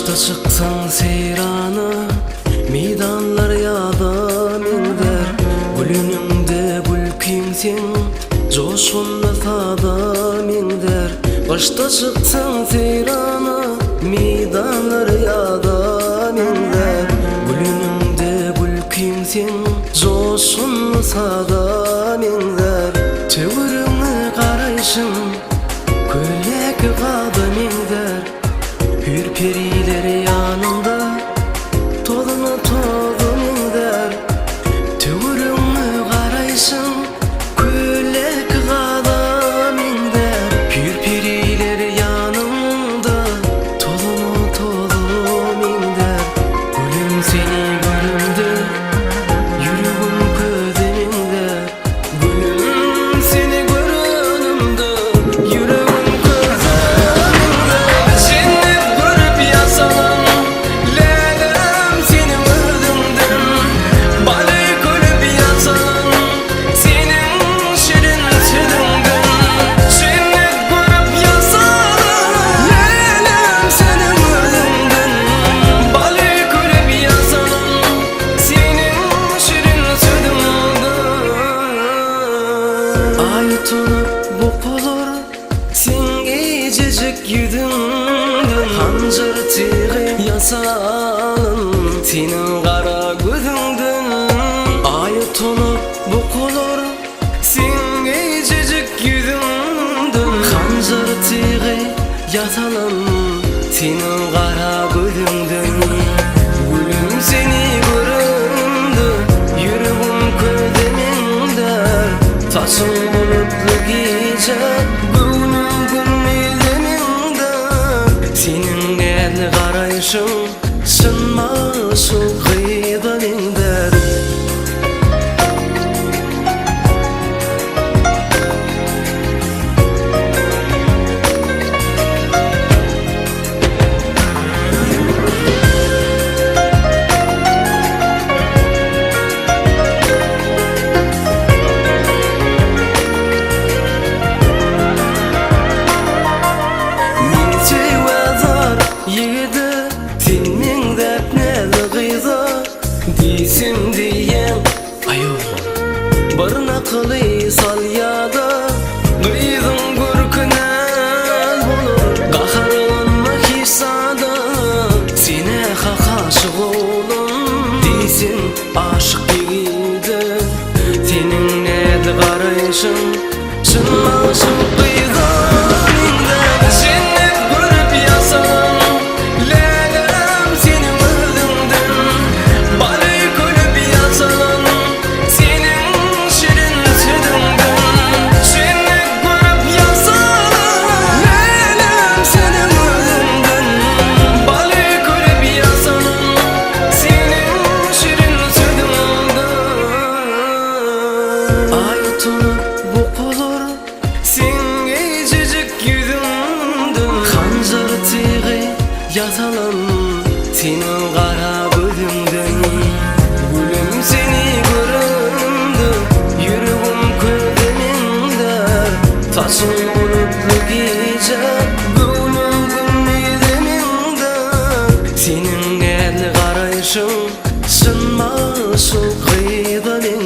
Başta çıksın seyrana, meydanlar yada minler. Gülünümde gül kimsin, coşunda sada minler. Başta çıksın seyrana, meydanlar yada minler. Gülünümde gül kimsin, coşunda sada minler. Tövürüne karayışın, köylek kada minler. Hürperiler yanında tolunu tolun der. Tövürüne karayışın köylek kada minler. Hürperiler yanında tolunu tolun der. Gülüm seni göründü yüreğim közümde. Gülüm seni göründü yüreğim közümde. Seni görüp yasalan lelem seni öldürdüm. Balık görüp yasalan senin şirin sütünden. Seni görüp yasalan lelem seni öldürdüm. Balık görüp yasalan senin şirin sütünden. Ay tutup bu kolor sen gececik yüzünden. Hancar tığı yasalın senin kara gözünden. Ay tutup bu kolor sen gececik yüzünden. Hancar tığı yasalın senin kara gözünden. Gülüm seni göründü yüreğim közümde. Taşın bulutlu gece gönlüm eliminde. Senin el karayışın sınma şu kıydanında. Yedi senin depneli kıyza değilsin diyen ayol barına kılı sal yada. Kıydın gürkünel olur kaharlanma hissada. Sine aşık olun değilsin aşık değildi. Senin neydi karayışın sınma şu kıydanında. Seni görüp yasalan bu kolor sen gececik yüzünden. Hancar tığı yasalan senin kara gözünden. Gülüm seni göründü yüreğim közümde. Taşın bulutlu gece gönlüm eliminde. Senin el karayışın sınma şu kıydanında.